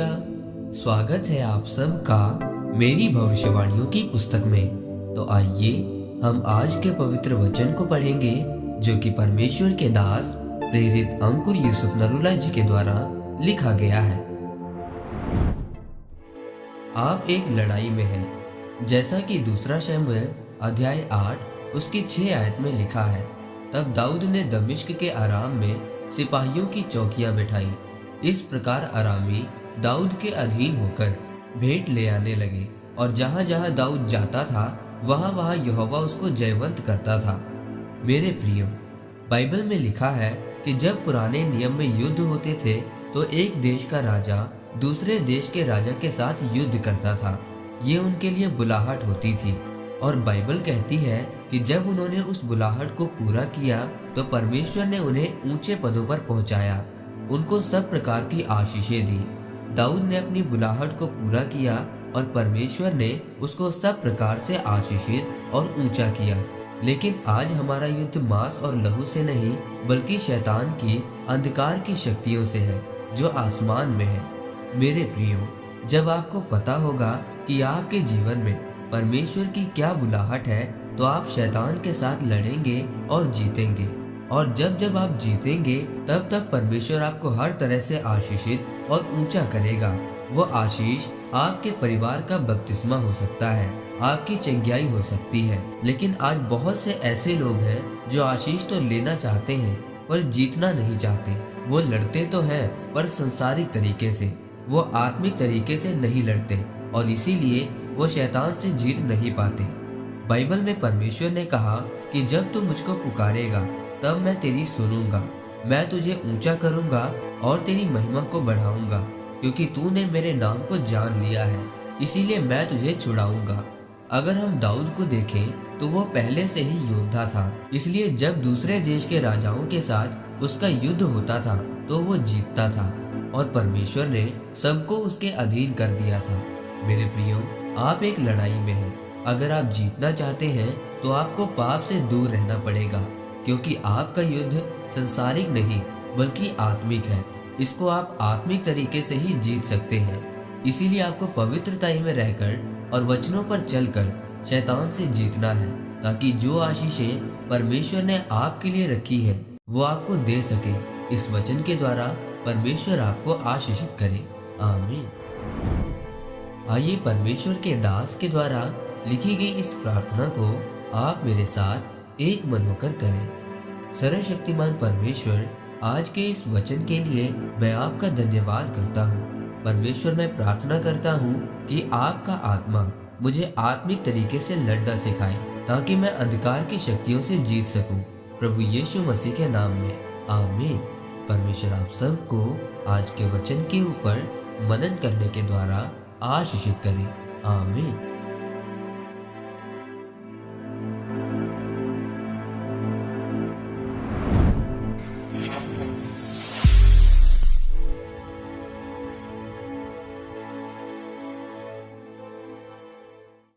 Hallelujah. स्वागत है आप सबका मेरी भविष्यवाणियों की पुस्तक में। तो आइए हम आज के पवित्र वचन को पढ़ेंगे जो कि परमेश्वर के दास प्रेरित अंकुर यूसुफ नरूला जी के द्वारा लिखा गया है। आप एक लड़ाई में हैं, जैसा कि दूसरा शमूएल अध्याय 8 उसकी 6 आयत में लिखा है। तब दाऊद ने दमिश्क के आराम में सिपाहियों की चौकियां बिठाई। इस प्रकार अरामी दाऊद के अधीन होकर भेंट ले आने लगे, और जहां जहां दाऊद जाता था वहां वहां यहोवा उसको जयवंत करता था। मेरे प्रियो, बाइबल में लिखा है कि जब पुराने नियम में युद्ध होते थे तो एक देश का राजा दूसरे देश के राजा के साथ युद्ध करता था। ये उनके लिए बुलाहट होती थी, और बाइबल कहती है कि जब उन्होंने उस बुलाहट को पूरा किया तो परमेश्वर ने उन्हें ऊंचे पदों पर पहुंचाया, उनको सब प्रकार की आशीषें दी। दाऊद ने अपनी बुलाहट को पूरा किया और परमेश्वर ने उसको सब प्रकार से आशीषित और ऊंचा किया। लेकिन आज हमारा युद्ध मांस और लहू से नहीं बल्कि शैतान की अंधकार की शक्तियों से है जो आसमान में है। मेरे प्रियो, जब आपको पता होगा कि आपके जीवन में परमेश्वर की क्या बुलाहट है तो आप शैतान के साथ लड़ेंगे और जीतेंगे। और जब जब आप जीतेंगे तब तब परमेश्वर आपको हर तरह से आशीषित और ऊंचा करेगा। वो आशीष आपके परिवार का बपतिस्मा हो सकता है, आपकी चंगियाई हो सकती है। लेकिन आज बहुत से ऐसे लोग हैं जो आशीष तो लेना चाहते हैं पर जीतना नहीं चाहते। वो लड़ते तो हैं पर संसारिक तरीके से, वो आत्मिक तरीके से नहीं लड़ते, और इसीलिए वो शैतान से जीत नहीं पाते। बाइबल में परमेश्वर ने कहा कि जब तू मुझको पुकारेगा तब मैं तेरी सुनूंगा, मैं तुझे ऊंचा करूंगा और तेरी महिमा को बढ़ाऊंगा, क्योंकि तूने मेरे नाम को जान लिया है, इसीलिए मैं तुझे छुड़ाऊंगा। अगर हम दाऊद को देखें तो वो पहले से ही योद्धा था, इसलिए जब दूसरे देश के राजाओं के साथ उसका युद्ध होता था तो वो जीतता था, और परमेश्वर ने सबको उसके अधीन कर दिया था। मेरे प्रियो, आप एक लड़ाई में हैं। अगर आप जीतना चाहते हैं तो आपको पाप से दूर रहना पड़ेगा, क्योंकि आपका युद्ध संसारिक नहीं बल्कि आत्मिक है। इसको आप आत्मिक तरीके से ही जीत सकते हैं। इसीलिए आपको पवित्रताई में रहकर और वचनों पर चलकर शैतान से जीतना है, ताकि जो आशीषें परमेश्वर ने आपके लिए रखी है वो आपको दे सके। इस वचन के द्वारा परमेश्वर आपको आशीषित करे। आमीन। आइए परमेश्वर के दास के द्वारा लिखी गई इस प्रार्थना को आप मेरे साथ एक मन होकर करें। सर्वशक्तिमान परमेश्वर, आज के इस वचन के लिए मैं आपका धन्यवाद करता हूँ। परमेश्वर, मैं प्रार्थना करता हूँ कि आपका आत्मा मुझे आत्मिक तरीके से लड़ना सिखाए, ताकि मैं अंधकार की शक्तियों से जीत सकूं। प्रभु यीशु मसीह के नाम में आमीन। परमेश्वर आप सबको आज के वचन के ऊपर मनन करने के द्वारा आशीषित करे। आमीन।